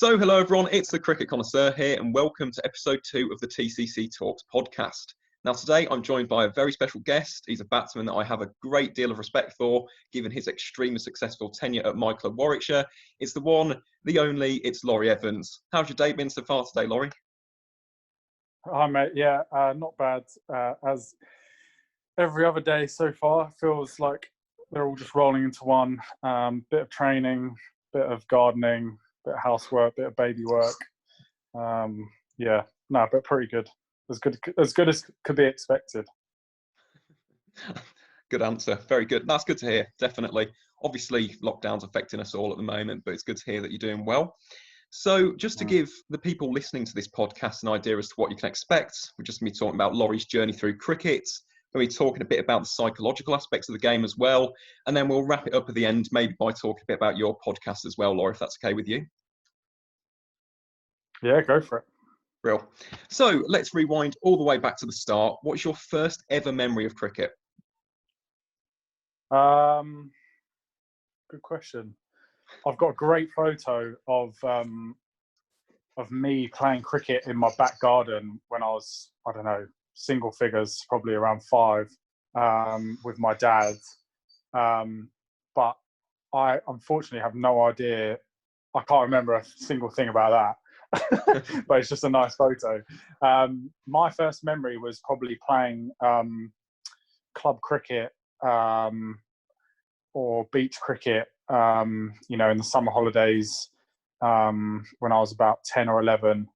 Hello everyone, it's the Cricket Connoisseur here and welcome to episode 2 of the TCC Talks podcast. Now today I'm joined by a very special guest. He's a batsman that I have a great deal of respect for, given his extremely successful tenure at my club Warwickshire. It's the one, the only, it's Laurie Evans. How's your day been so far today, Laurie? Hi mate, yeah, not bad. As every other day so far, feels like they're all just rolling into one. Bit of training, bit of gardening, bit of housework, bit of baby work. But pretty good. As good as could be expected. Good answer. Very good. That's good to hear, definitely. Obviously, lockdown's affecting us all at the moment, but it's good to hear that you're doing well. So just to give the people listening to this podcast an idea as to what you can expect, we're just going to be talking about Laurie's journey through cricket. We're going to be talking a bit about the psychological aspects of the game as well. And then we'll wrap it up at the end, maybe by talking a bit about your podcast as well, Laurie, if that's okay with you. Yeah, go for it. Real. So let's rewind all the way back to the start. What's your first ever memory of cricket? Good question. I've got a great photo of me playing cricket in my back garden when I was, I don't know, single figures, probably around 5, with my dad. But I unfortunately have no idea. I can't remember a single thing about that. But it's just a nice photo. My first memory was probably playing club cricket or beach cricket, in the summer holidays when I was about 10 or 11.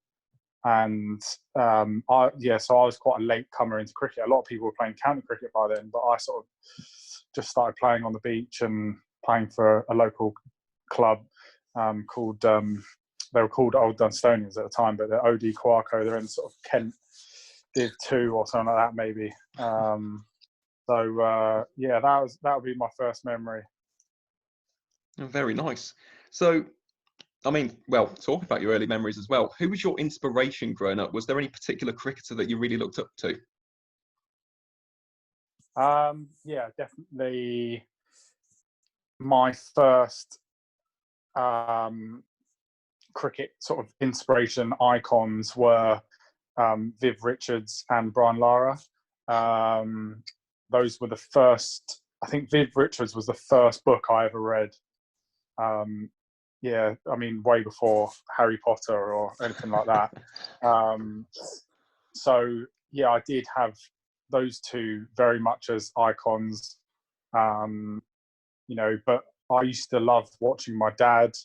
And so I was quite a late comer into cricket. A lot of people were playing county cricket by then, but I sort of just started playing on the beach and playing for a local club called, they were called Old Dunstonians at the time, but they're OD Quarko. They're in sort of Kent Div 2 or something like that, maybe. That would be my first memory. Oh, very nice. So, talk about your early memories as well. Who was your inspiration growing up? Was there any particular cricketer that you really looked up to? Definitely. My first cricket sort of inspiration icons were Viv Richards and Brian Lara. Those were the first. I think Viv Richards was the first book I ever read. Way before Harry Potter or anything like that. I did have those two very much as icons. But I used to love watching my dad.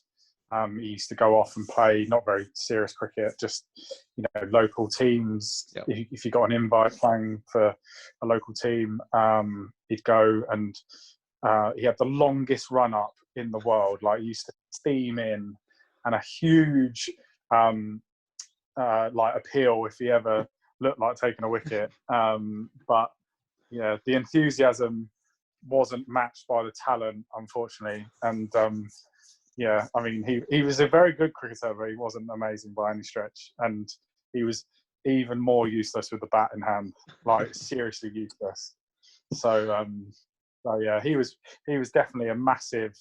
He used to go off and play not very serious cricket, just local teams. Yep. If you got an invite playing for a local team, he'd go, and he had the longest run up in the world. Like, he used to steam in, and a huge appeal if he ever looked like taking a wicket. But the enthusiasm wasn't matched by the talent, unfortunately. And he was a very good cricketer, but he wasn't amazing by any stretch. And he was even more useless with the bat in hand, like seriously useless. He was definitely a massive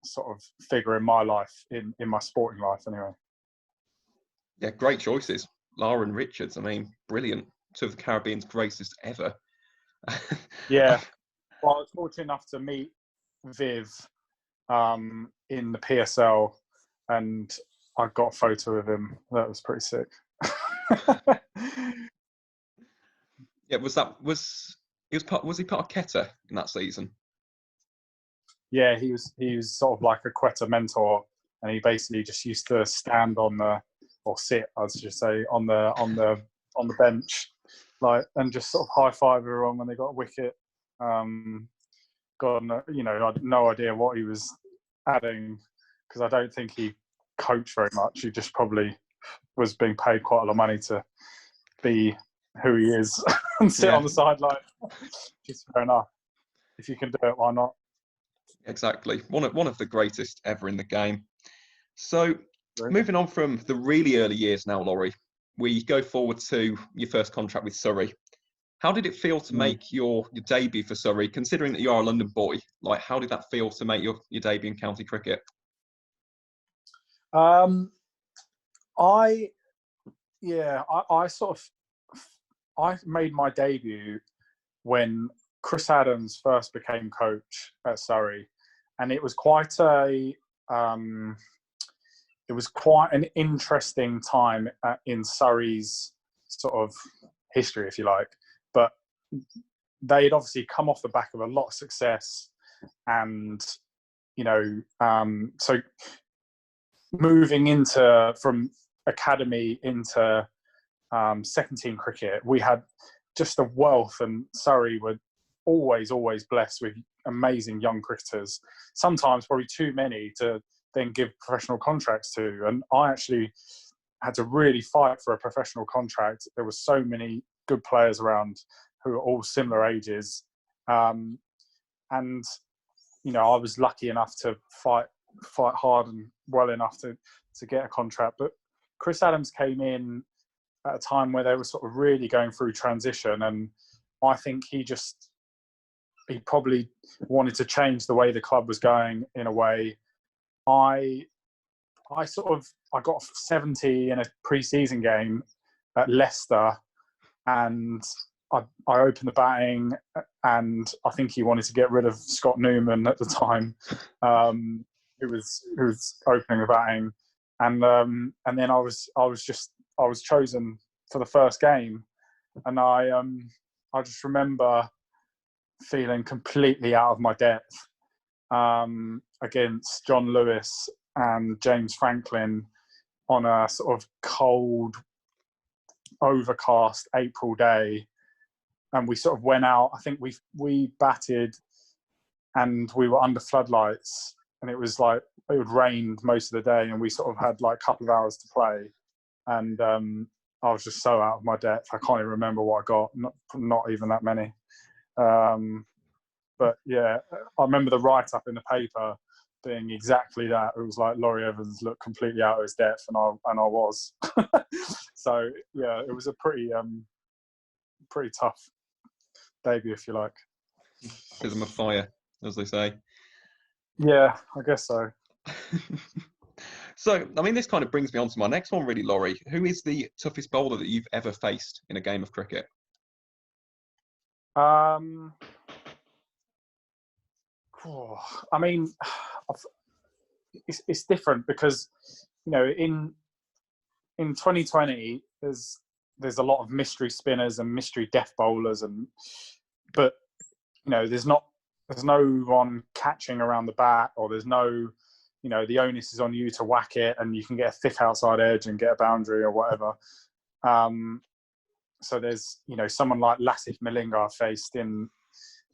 sort of figure in my life, in my sporting life anyway. Yeah, great choices. Lara and Richards, brilliant. Two of the Caribbean's greatest ever. Yeah. Well, I was fortunate enough to meet Viv in the PSL, and I got a photo of him. That was pretty sick. Yeah, was he part of Quetta in that season? Yeah, he was sort of like a Quetta mentor, and he basically just used to stand sit, I should say, on the bench, and just sort of high five everyone when they got a wicket. I had no idea what he was adding, because I don't think he coached very much. He just probably was being paid quite a lot of money to be who he is and sit on the sideline. Just fair enough. If you can do it, why not? Exactly. One of the greatest ever in the game. So, moving on from the really early years now, Laurie, we go forward to your first contract with Surrey. How did it feel to make your debut for Surrey, considering that you are a London boy? Like, how did that feel to make your debut in county cricket? Um, I yeah, I made my debut when Chris Adams first became coach at Surrey, and it was quite an interesting time in Surrey's sort of history, if you like. But they'd obviously come off the back of a lot of success, and so moving from academy into second team cricket, we had just a wealth, and Surrey were always blessed with amazing young cricketers, sometimes probably too many to then give professional contracts to. And I actually had to really fight for a professional contract. There were so many good players around who were all similar ages, and I was lucky enough to fight hard and well enough to get a contract. But Chris Adams came in at a time where they were sort of really going through transition, and I think he probably wanted to change the way the club was going in a way. I got 70 in a pre-season game at Leicester, and I opened the batting, and I think he wanted to get rid of Scott Newman at the time, who was opening the batting, and then I was chosen for the first game, and I just remember feeling completely out of my depth against John Lewis and James Franklin on a sort of cold, overcast April day. And we sort of went out. I think we batted, and we were under floodlights, and it was like it would rain most of the day, and we sort of had like a couple of hours to play, and I was just so out of my depth. I can't even remember what I got. Not even that many. But yeah, I remember the write-up in the paper being exactly that. It was like Laurie Evans looked completely out of his depth, and I was. So yeah, it was a pretty tough debut, if you like. Prism of fire, as they say. Yeah, I guess so. So, I mean, this kind of brings me on to my next one, really, Laurie. Who is the toughest bowler that you've ever faced in a game of cricket? I mean, it's different because in 2020 there's a lot of mystery spinners and mystery death bowlers, but there's no one catching around the bat, or there's no, the onus is on you to whack it, and you can get a thick outside edge and get a boundary or whatever. So there's someone like Lasith Malinga I faced in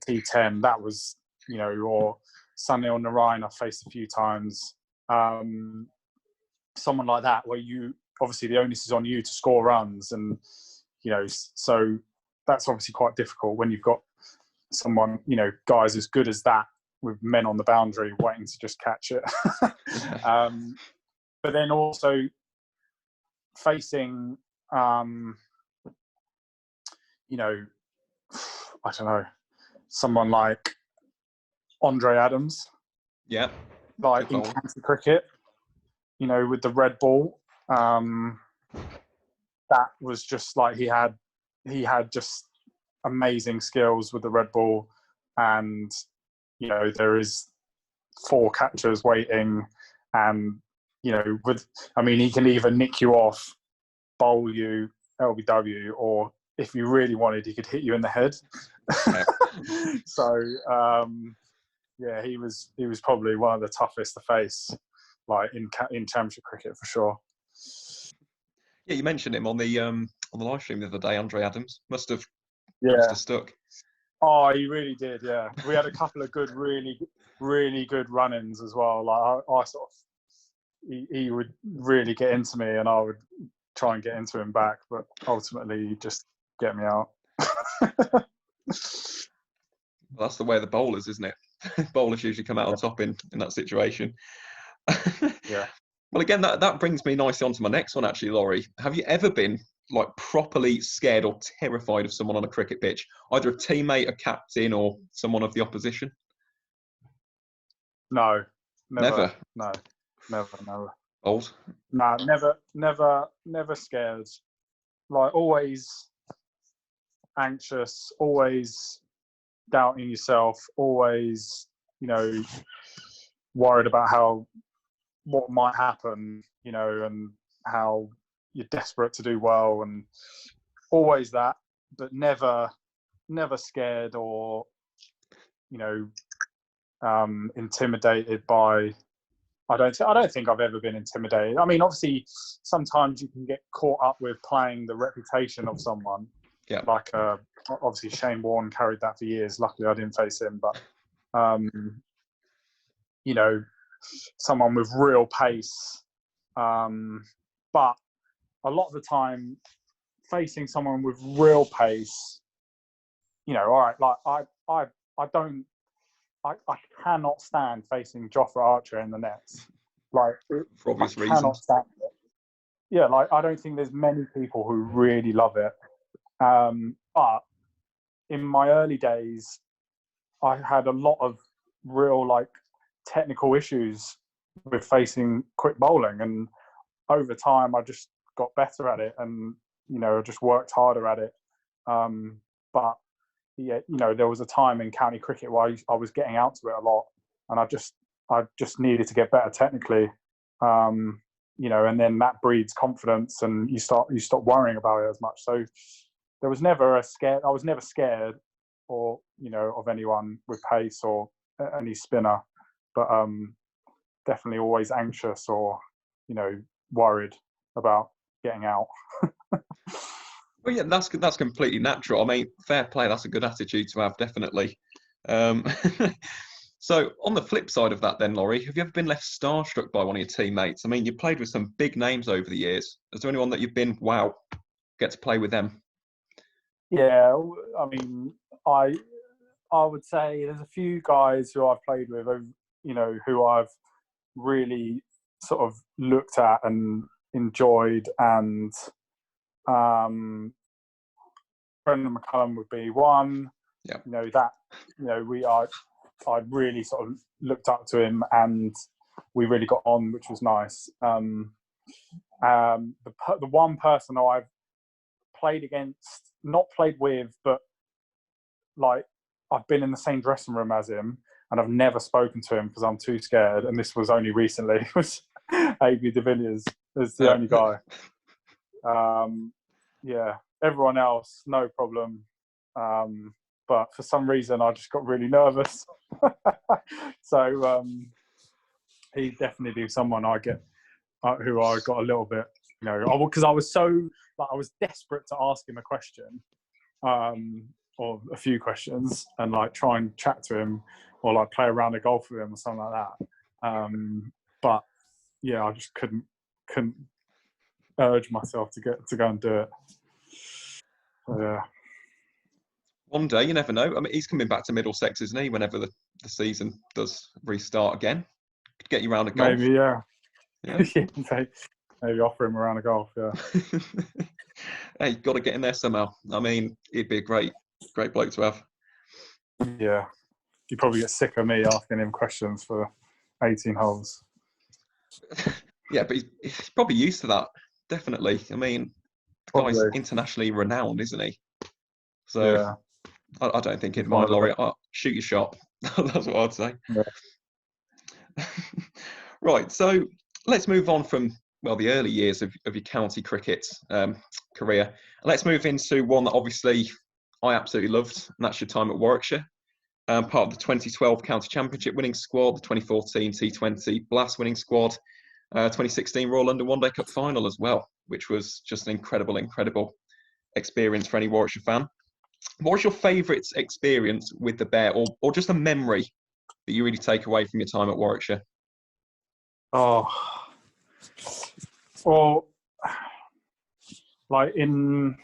T10. That was or Sunil Narayan I faced a few times. Someone like that, where obviously the onus is on you to score runs, and so that's obviously quite difficult when you've got someone, guys as good as that with men on the boundary waiting to just catch it. But then also facing I don't know, someone like Andre Adams, like in county cricket, with the red ball, that was just like he had just amazing skills with the red ball, and there is 4 catchers waiting, and he can either nick you off, bowl you, LBW, or if you really wanted, he could hit you in the head. So yeah, he was probably one of the toughest to face, like in championship cricket, for sure. Yeah, you mentioned him on the live stream the other day. Andre Adams must have stuck. Oh, he really did. Yeah, we had a couple of good, really, really good run-ins as well. Like I sort of, he would really get into me, and I would try and get into him back, but ultimately he'd just get me out. Well, that's the way of the bowlers, isn't it? Bowlers usually come out on top in that situation. Yeah. Well, again, that brings me nicely on to my next one, actually, Laurie. Have you ever been like properly scared or terrified of someone on a cricket pitch, either a teammate, a captain, or someone of the opposition? No, never. Never? No, never. Old. Nah, never scared. Like always anxious, always doubting yourself, always, worried about what might happen, and how you're desperate to do well, and always that, but never scared or, intimidated by. I don't think I've ever been intimidated. I mean, obviously, sometimes you can get caught up with playing the reputation of someone. Yeah. Like, obviously, Shane Warne carried that for years. Luckily, I didn't face him, but someone with real pace. But a lot of the time, facing someone with real pace, all right, like I cannot stand facing Jofra Archer in the nets. Like, for obvious I cannot reasons. stand it. Yeah, like I don't think there's many people who really love it. But in my early days, I had a lot of real technical issues with facing quick bowling, and over time I just got better at it, and just worked harder at it. But yeah, there was a time in county cricket where I was getting out to it a lot, and I just needed to get better technically. And then that breeds confidence, and you stop worrying about it as much. So there was never I was never scared, or of anyone with pace or any spinner, but definitely always anxious or worried about getting out. Well, yeah, that's completely natural. I mean, fair play. That's a good attitude to have, definitely. So on the flip side of that then, Laurie, have you ever been left starstruck by one of your teammates? I mean, you played with some big names over the years. Is there anyone that you've been, wow, get to play with them? Yeah, I mean, I would say there's a few guys who I've played with, who I've really sort of looked at and enjoyed, and Brendan McCullum would be one. Yeah. I really sort of looked up to him, and we really got on, which was nice. The one person I've played against, not played with, but like I've been in the same dressing room as him, and I've never spoken to him because I'm too scared. And this was only recently. It was A.B. de Villiers is the only guy. Yeah, everyone else, no problem. But for some reason, I just got really nervous. So he'd definitely be someone I get, who I got a little bit, because I was so I was desperate to ask him a question, or a few questions, and try and chat to him, or play a round of golf with him or something like that. But yeah, I just couldn't urge myself to go and do it. So, yeah. One day, you never know. I mean, he's coming back to Middlesex, isn't he? Whenever the season does restart again, could get you round a golf. Maybe, yeah. Yeah. Maybe offer him a round of golf. Yeah. Hey, you've got to get in there somehow. I mean, he'd be a great bloke to have. Yeah. You probably get sick of me asking him questions for 18 holes. Yeah, but he's probably used to that. Definitely. I mean, the guy's internationally renowned, isn't he? So yeah. I don't think he'd mind, Laurie. Shoot your shot. That's what I'd say. Yeah. Right. So let's move on from the early years of your county cricket career. Let's move into one that obviously I absolutely loved, and that's your time at Warwickshire. Part of the 2012 County Championship winning squad, the 2014 T20 Blast winning squad, 2016 Royal London One Day Cup final as well, which was just an incredible experience for any Warwickshire fan. What was your favourite experience with the Bear, or just a memory that you really take away from your time at Warwickshire? Oh, well, for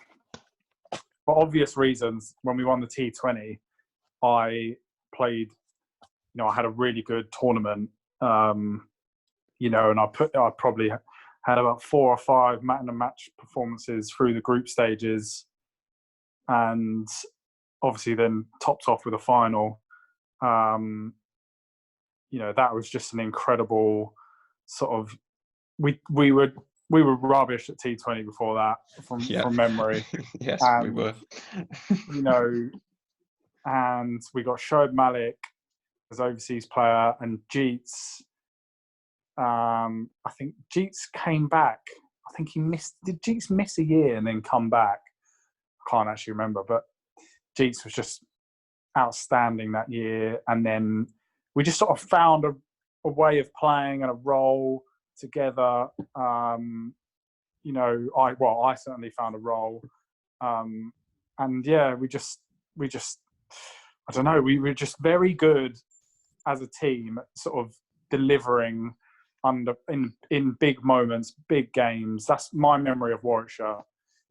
obvious reasons, when we won the T20, I played, I had a really good tournament, and I probably had about 4 or 5 man of match performances through the group stages, and obviously then topped off with a final. That was just an incredible sort of we were rubbish at T20 before that from memory. Yes, we and, were. You know, and we got Shoaib Malik as overseas player, and Jeets. I think Jeets came back. I think did Jeets miss a year and then come back? I can't actually remember, but Jeets was just outstanding that year. And then we just sort of found a way of playing and a role together. You know, I certainly found a role. And yeah, we just, I don't know, we were just very good as a team at sort of delivering in big moments, big games. That's my memory of Warwickshire,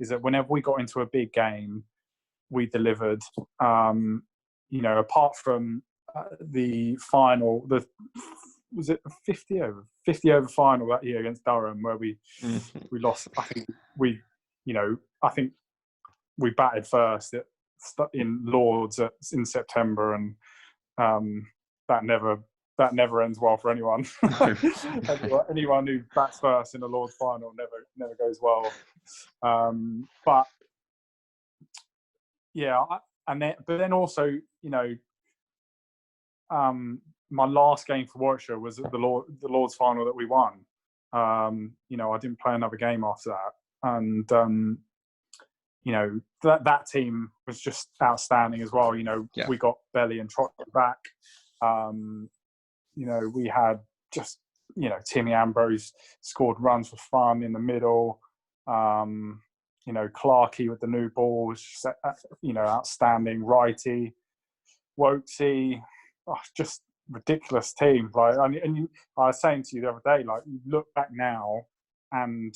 is that whenever we got into a big game, we delivered. You know, apart from the final, was it a 50 over final that year against Durham, where we lost. I think I think we batted first in Lords in September, and that never ends well for anyone. Anyone who bats first in a Lords final never goes well. But yeah, but then also, you know, my last game for Warwickshire was at the Lords final that we won. You know, I didn't play another game after that, and you know, that team was just outstanding as well. You know, we got Belly and Trot back. You know, we had just, you know, Timmy Ambrose scored runs for fun in the middle. You know, Clarkey with the new ball was just, you know, outstanding. Righty, Wokesy, just ridiculous team. Like, I was saying to you the other day, like, you look back now, and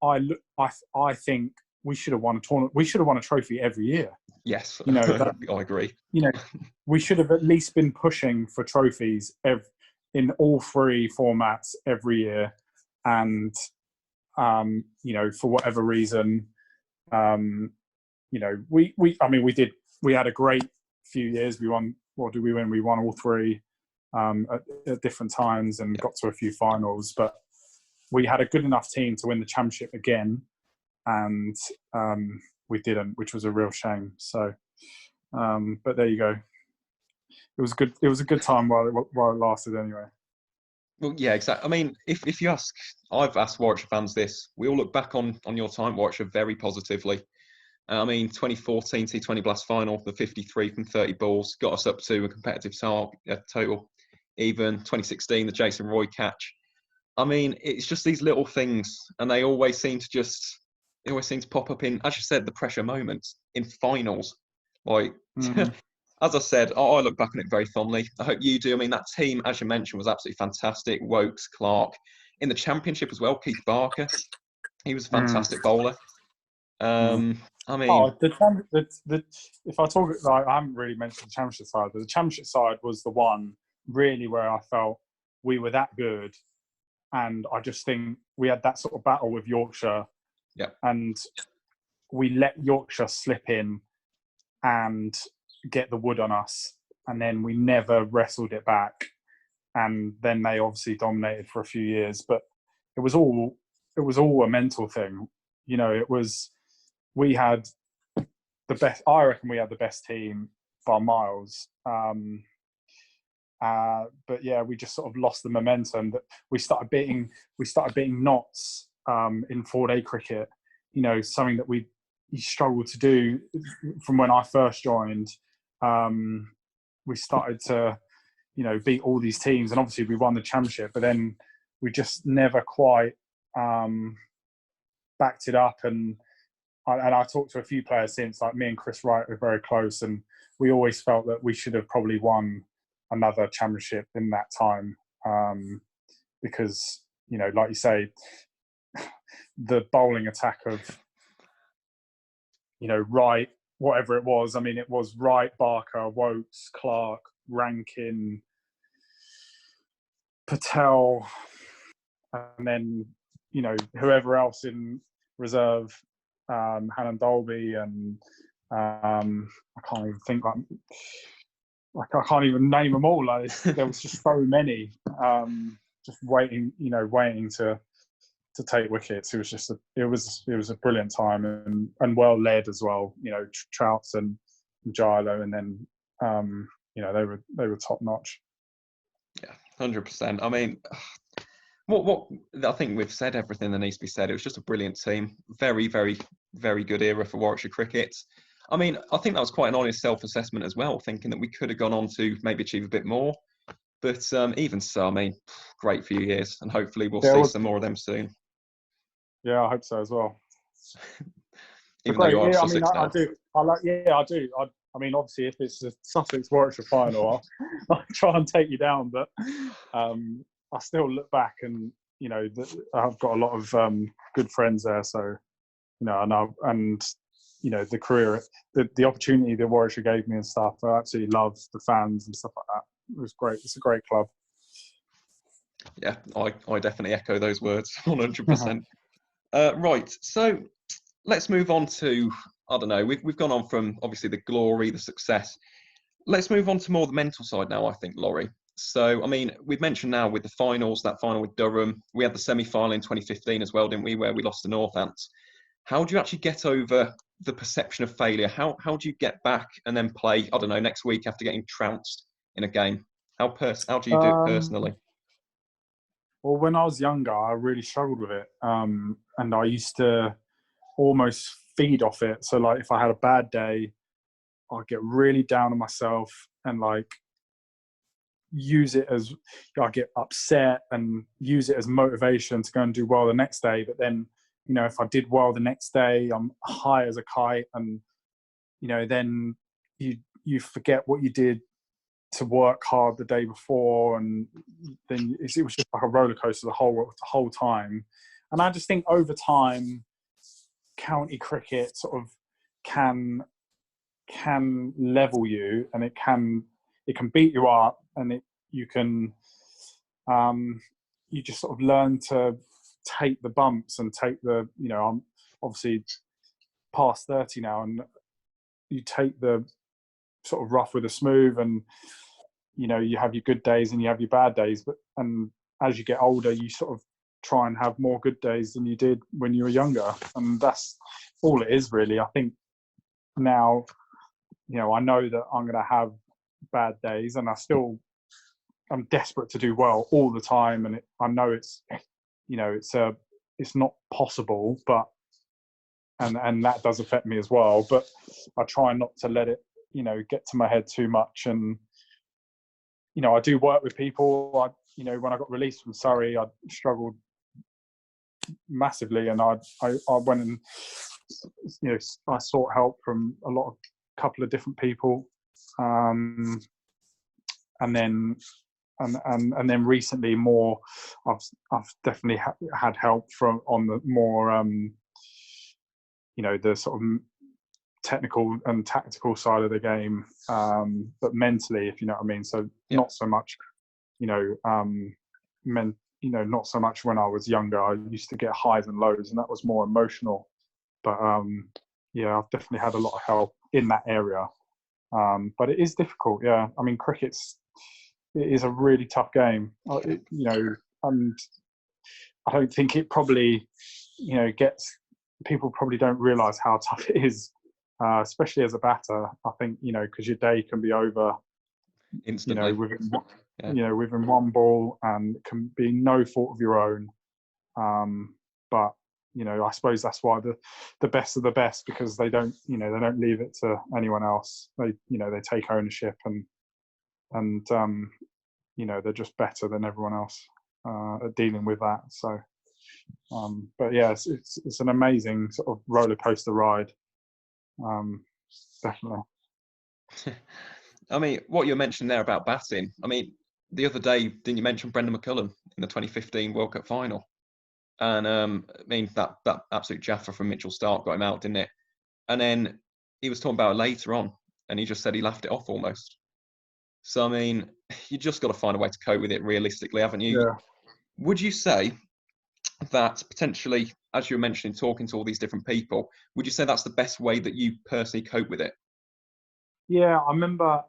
I think we should have won a tournament. We should have won a trophy every year. Yes, you know, I agree. You know, we should have at least been pushing for trophies in all three formats every year, and you know, for whatever reason, you know, we had a great few years. We won. What did we win? We won all three at different times and got to a few finals, but we had a good enough team to win the championship again, and we didn't, which was a real shame. So, but there you go. It was good. It was a good time while it lasted, anyway. Well, yeah, exactly. I mean, if you ask, I've asked Warwickshire fans this. We all look back on your time at Warwickshire very positively. I mean, 2014 T20 Blast final, the 53 from 30 balls got us up to a competitive total. Even 2016, the Jason Roy catch. I mean, it's just these little things, and they always seem to pop up in, as you said, the pressure moments in finals. Like, as I said, I look back on it very fondly. I hope you do. I mean, that team, as you mentioned, was absolutely fantastic. Wokes, Clark. In the championship as well, Keith Barker. He was a fantastic bowler. I mean... if I talk, like, I haven't really mentioned the championship side, but the championship side was the one really where I felt we were that good. And I just think we had that sort of battle with Yorkshire. Yeah. And we let Yorkshire slip in and get the wood on us. And then we never wrestled it back. And then they obviously dominated for a few years. But it was all a mental thing. You know, we had the best, I reckon we had the best team by miles. But yeah, we just sort of lost the momentum. That we started beating Notts in 4-day cricket. You know, something that we struggled to do from when I first joined. We started to, you know, beat all these teams, and obviously we won the championship. But then we just never quite backed it up. And I talked to a few players since, like me and Chris Wright were very close, and we always felt that we should have probably won another championship in that time, because, you know, like you say, the bowling attack of, you know, Wright, whatever it was. I mean, it was Wright, Barker, Wokes, Clark, Rankin, Patel, and then, you know, whoever else in reserve, Hannon Dolby, and I can't even think, like I can't even name them all. Like, there was just so many. just waiting, waiting to take wickets. It was just it was a brilliant time, and well led as well. Trouts and Gilo, and then they were top notch. Yeah, 100%. I mean, what I think we've said everything that needs to be said. It was just a brilliant team. Very, very, very good era for Warwickshire cricket. I mean, I think that was quite an honest self-assessment as well, thinking that we could have gone on to maybe achieve a bit more. But even so, I mean, great few years, and hopefully we'll see some more of them soon. Yeah, I hope so as well. Even though you are Sussex now. I do. I mean, obviously, if it's a Sussex Warwickshire final, I'll try and take you down. But I still look back, and I've got a lot of good friends there. So and the career, the opportunity that Warwickshire gave me and stuff, I absolutely love the fans and stuff like that. It was great. It's a great club. Yeah, I definitely echo those words 100%. Right, so let's move on to, I don't know, we've gone on from obviously the glory, the success. Let's move on to more the mental side now, I think, Laurie. So, I mean, we've mentioned now with the finals, that final with Durham, we had the semi-final in 2015 as well, didn't we, where we lost to Northants. How do you actually get over the perception of failure? How do you get back and then play, I don't know, next week after getting trounced in a game? How do you do it personally? Well, when I was younger, I really struggled with it. And I used to almost feed off it. So, like, if I had a bad day, I'd get really down on myself and, like, use it as, I get upset and use it as motivation to go and do well the next day. But then, if I did well the next day, I'm high as a kite. And, then you forget what you did to work hard the day before, and then it was just like a roller coaster the whole time. And I just think over time, county cricket sort of can level you, and it can beat you up, and you just sort of learn to take the bumps and take the, I'm obviously past 30 now, and you take the sort of rough with the smooth, and you have your good days and you have your bad days, and as you get older, you sort of try and have more good days than you did when you were younger, and that's all it is really. I think now, I know that I'm going to have bad days, and I'm desperate to do well all the time, and I know it's not possible, but and that does affect me as well. But I try not to let it get to my head too much. And I do work with people. When I got released from Surrey, I struggled massively, and I went and I sought help from a couple of different people, and then recently more, I've definitely had help from on the more the sort of technical and tactical side of the game, but mentally, if you know what I mean. So yeah. Not so much, not so much when I was younger. I used to get highs and lows, and that was more emotional. But yeah, I've definitely had a lot of help in that area. But it is difficult. Yeah, I mean, it is a really tough game. And I don't think it probably, people probably don't realise how tough it is. Especially as a batter, I think, because your day can be over instantly, within one ball, and it can be no fault of your own. But I suppose that's why the best of the best, because they don't leave it to anyone else. They take ownership, and they're just better than everyone else at dealing with that. So, but yeah, it's an amazing sort of roller coaster ride. Definitely. I mean, what you mentioned there about batting, I mean, the other day, didn't you mention Brendan McCullum in the 2015 World Cup final? And I mean, that absolute jaffer from Mitchell Stark got him out, didn't it? And then he was talking about it later on, and he just said he laughed it off almost. So, I mean, you just got to find a way to cope with it realistically, haven't you? Yeah. Would you say that potentially, as you were mentioning, talking to all these different people, would you say that's the best way that you personally cope with it? Yeah, I remember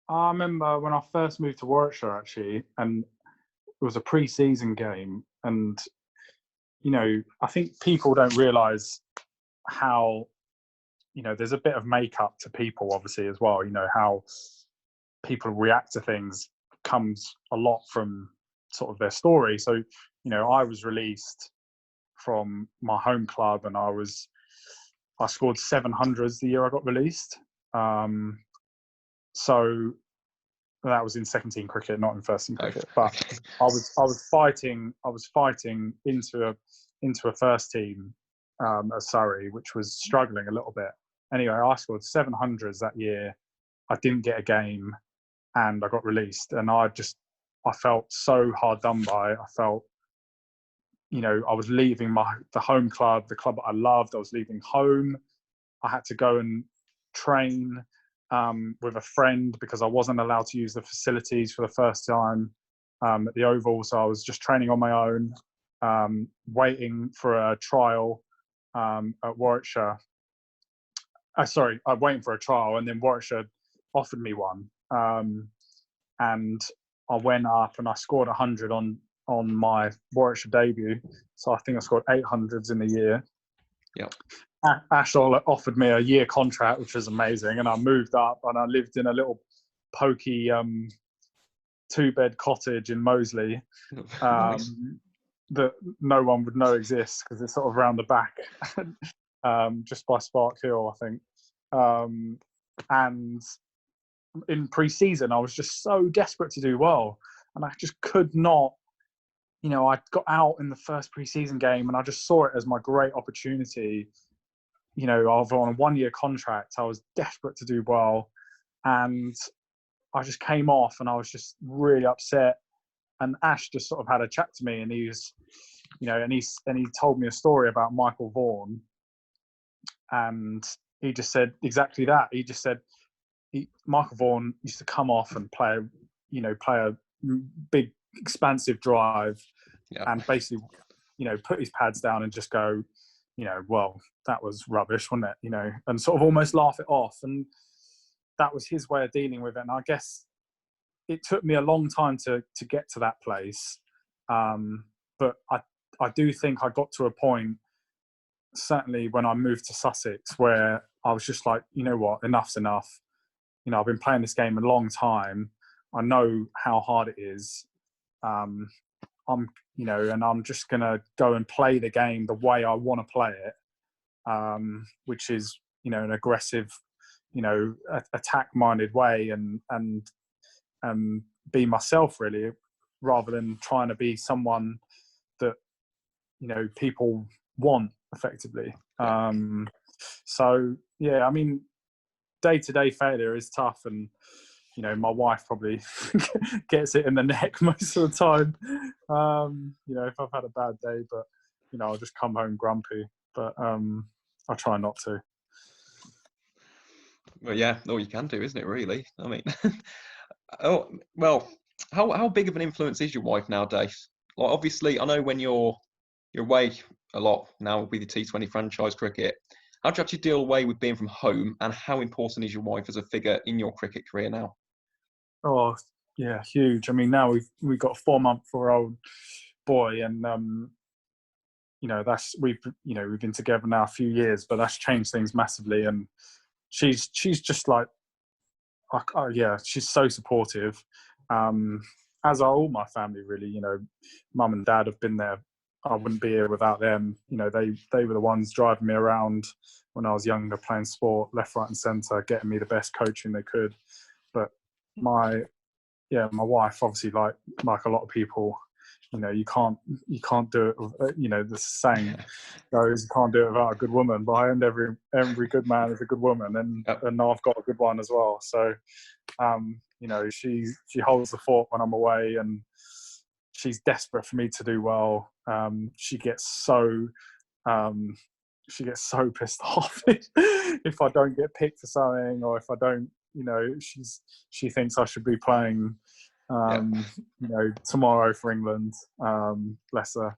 when I first moved to Warwickshire, actually, and was a pre-season game, and you know, I think people don't realise how, you know, there's a bit of makeup to people obviously as well. You know, how people react to things comes a lot from sort of their story. So, you know, I was released from my home club, and I scored 700s the year I got released. So that was in second team cricket, not in first team cricket. But I was fighting into a first team at Surrey, which was struggling a little bit. Anyway, I scored 700s that year. I didn't get a game, and I got released. And I felt so hard done by. I felt, you know, I was leaving the home club, the club that I loved. I was leaving home. I had to go and train with a friend because I wasn't allowed to use the facilities for the first time at the Oval. So I was just training on my own, waiting for a trial at Warwickshire. I'm waiting for a trial, and then Warwickshire offered me one. And I went up and I scored 100 on my Warwickshire debut. So I think I scored 800s in the year. Yeah. Ash offered me a year contract, which was amazing, and I moved up and I lived in a little pokey 2-bed cottage in Moseley Nice. that no one would know exists because it's sort of round the back, just by Spark Hill, I think. And in pre-season, I was just so desperate to do well, and I just could not. You know, I got out in the first pre-season game, and I just saw it as my great opportunity. You know, I was on a 1-year contract. I was desperate to do well, and I just came off, and I was just really upset. And Ash just sort of had a chat to me, and he was, you know, and he told me a story about Michael Vaughan, and he just said exactly that. He just said Michael Vaughan used to come off and play a big expansive drive, and basically, you know, put his pads down and just go, you know, well, that was rubbish, wasn't it? You know, and sort of almost laugh it off. And that was his way of dealing with it. And I guess it took me a long time to get to that place. But I do think I got to a point, certainly when I moved to Sussex, where I was just like, you know what, enough's enough. You know, I've been playing this game a long time. I know how hard it is. You know, and I'm just going to go and play the game the way I want to play it, which is, you know, an aggressive, you know, attack-minded way, and be myself really, rather than trying to be someone that, you know, people want effectively. So yeah, I mean, day-to-day failure is tough, and you know, my wife probably gets it in the neck most of the time. You know, if I've had a bad day, but you know, I'll just come home grumpy. But I try not to. Well, yeah, all you can do, isn't it? Really, I mean, oh well, how big of an influence is your wife nowadays? Like, obviously, I know when you're away a lot now with the T20 franchise cricket. How do you actually deal away with being from home, and how important is your wife as a figure in your cricket career now? Oh yeah, huge. I mean, now we've got a 4-month-old boy, and you know, we've been together now a few years, but that's changed things massively. And she's just like, yeah, she's so supportive. As are all my family, really. You know, mum and dad have been there. I wouldn't be here without them. You know, they were the ones driving me around when I was younger, playing sport, left, right, and centre, getting me the best coaching they could. But my wife, obviously, like a lot of people, you know, you can't do it. You know, the saying goes, you can't do it without a good woman. Behind every good man is a good woman, and I've got a good one as well. So, you know, she holds the fort when I'm away, and she's desperate for me to do well. She gets so pissed off if I don't get picked for something, or if I don't. You know, she thinks I should be playing, you know, tomorrow for England. Bless her.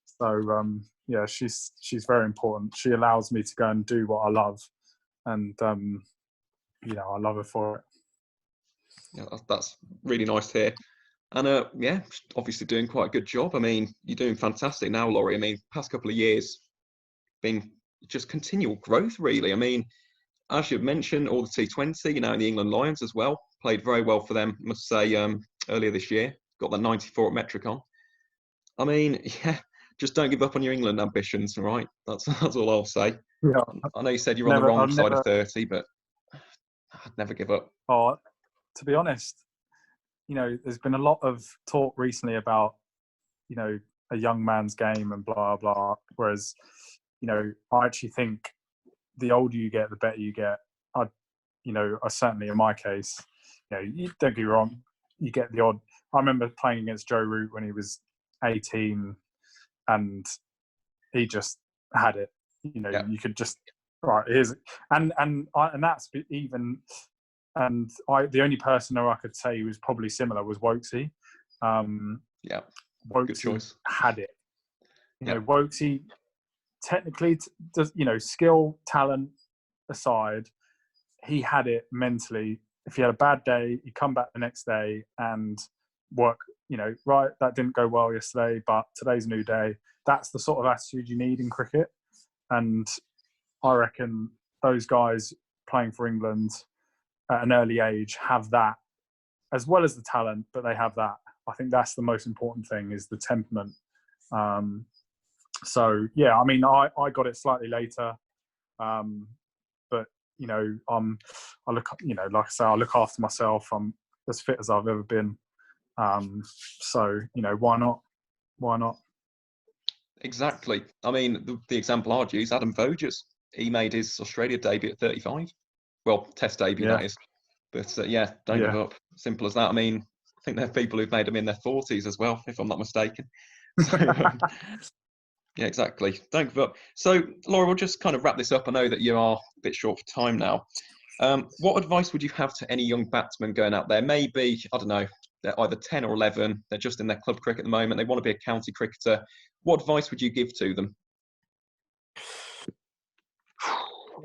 So yeah, she's very important. She allows me to go and do what I love, and you know, I love her for it. Yeah, that's really nice to hear. And yeah, obviously doing quite a good job. I mean, you're doing fantastic now, Laurie. I mean, past couple of years been just continual growth, really. I mean, as you've mentioned, all the T20, in the England Lions as well, played very well for them, I must say, earlier this year. Got the 94 at Metricon. I mean, yeah, just don't give up on your England ambitions, all right? That's all I'll say. Yeah, I know you said you're on the wrong side of 30, but I'd never give up. Oh, to be honest, there's been a lot of talk recently about, a young man's game and blah, blah. Whereas, I actually think the older you get, the better you get. I certainly in my case, you don't get me wrong, you get the odd. I remember playing against Joe Root when he was 18 and he just had it. You could just, right, here's, and that's even, and the only person who I could say was probably similar was Wokesy. Yeah, Wokesy good choice. had it. Wokesy technically, skill, talent aside, he had it mentally. If he had a bad day, he'd come back the next day and work, right, that didn't go well yesterday, but today's a new day. That's the sort of attitude you need in cricket. And I reckon those guys playing for England at an early age have that, as well as the talent, but they have that. I think that's the most important thing, is the temperament. So, yeah, I mean, I got it slightly later. But, I look, like I say, I look after myself. I'm as fit as I've ever been. So, why not? Why not? Exactly. I mean, the example I'd use, Adam Vogers. He made his Australia debut at 35. Well, test debut, that is. But yeah, don't give up. Simple as that. I mean, I think there are people who've made them in their 40s as well, if I'm not mistaken. So, yeah, exactly. Don't give up. So, Laura, we'll just kind of wrap this up. I know that you are a bit short for time now. What advice would you have to any young batsman going out there? Maybe, I don't know, they're either 10 or 11. They're just in their club cricket at the moment. They want to be a county cricketer. What advice would you give to them?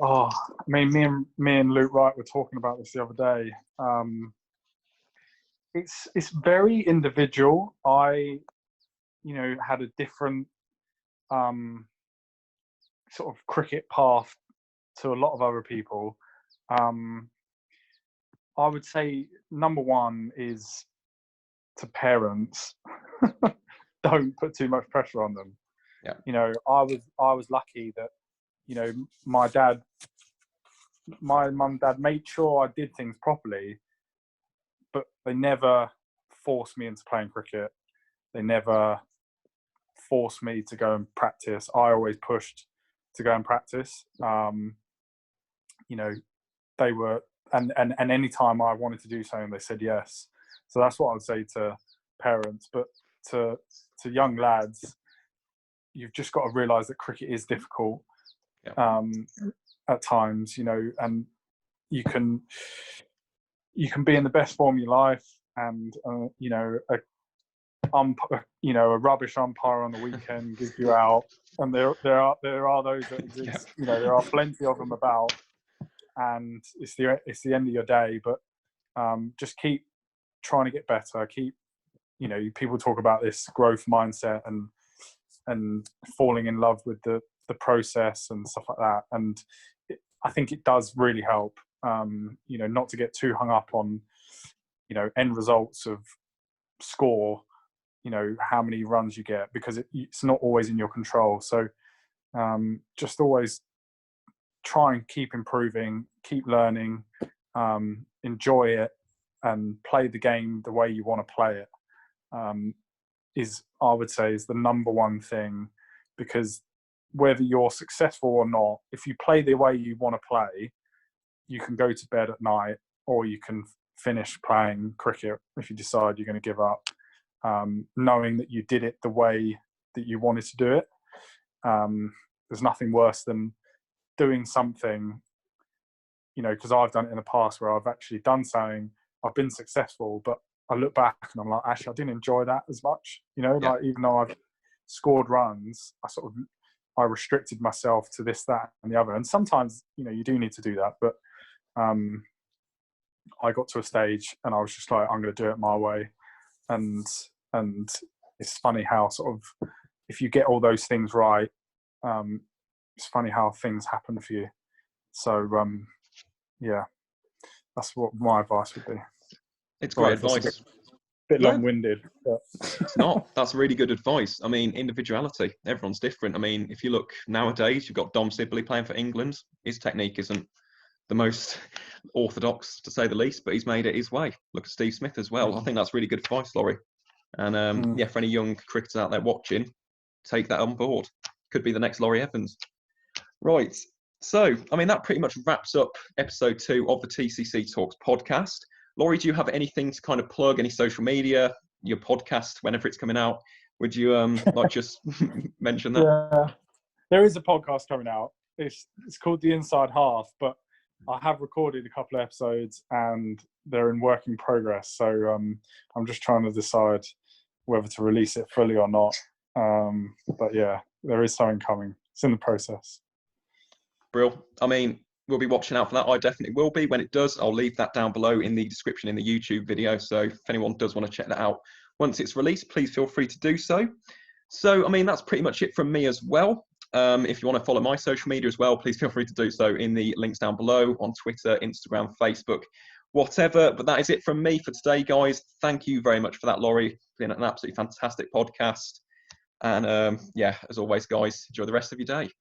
Oh, I mean, me and Luke Wright were talking about this the other day. It's very individual. I, had a different sort of cricket path to a lot of other people. I would say number one is to parents. Don't put too much pressure on them. Yeah. I was lucky that, my mum and dad made sure I did things properly, but they never forced me into playing cricket. They never forced me to go and practice. I always pushed to go and practice. They were, and any time I wanted to do something, they said yes. So that's what I would say to parents. But to young lads, you've just got to realise that cricket is difficult. Yeah. At times, and you can be in the best form of your life, and a rubbish umpire on the weekend gives you out, and there are those that exist. Yeah. There are plenty of them about, and it's the end of your day. But just keep trying to get better. Keep, people talk about this growth mindset and falling in love with the process and stuff like that. And I think it does really help, not to get too hung up on, end results of score, how many runs you get, because it's not always in your control. So just always try and keep improving, keep learning, enjoy it, and play the game the way you want to play it. I would say is the number one thing, because whether you're successful or not, if you play the way you want to play, you can go to bed at night, or you can finish playing cricket if you decide you're going to give up, knowing that you did it the way that you wanted to do it. There's nothing worse than doing something, because I've done it in the past where I've actually done something, I've been successful, but I look back and I'm like, actually, I didn't enjoy that as much. Like, even though I've scored runs, I restricted myself to this, that, and the other. And sometimes, you do need to do that. But I got to a stage and I was just like, I'm going to do it my way. and it's funny how sort of, if you get all those things right, it's funny how things happen for you. So yeah, that's what my advice would be. It's great advice. A bit long-winded, but it's not. That's really good advice. I mean, individuality. Everyone's different. I mean, if you look nowadays, you've got Dom Sibley playing for England. His technique isn't the most orthodox, to say the least, but he's made it his way. Look at Steve Smith as well. I think that's really good advice, Laurie. And yeah, for any young cricketers out there watching, take that on board. Could be the next Laurie Evans. Right. So, I mean, that pretty much wraps up episode 2 of the TCC Talks podcast. Laurie, do you have anything to kind of plug, any social media, your podcast, whenever it's coming out? Would you like just mention that? Yeah, there is a podcast coming out. It's called The Inside Half, but I have recorded a couple of episodes and they're in work in progress. So I'm just trying to decide whether to release it fully or not. But yeah, there is something coming. It's in the process. Brill. I mean, we'll be watching out for that. I definitely will be. When it does, I'll leave that down below in the description in the YouTube video. So if anyone does want to check that out once it's released, please feel free to do so. So, I mean, that's pretty much it from me as well. If you want to follow my social media as well, please feel free to do so in the links down below on Twitter, Instagram, Facebook, whatever. But that is it from me for today, guys. Thank you very much for that, Laurie. It's been an absolutely fantastic podcast. And yeah, as always, guys, enjoy the rest of your day.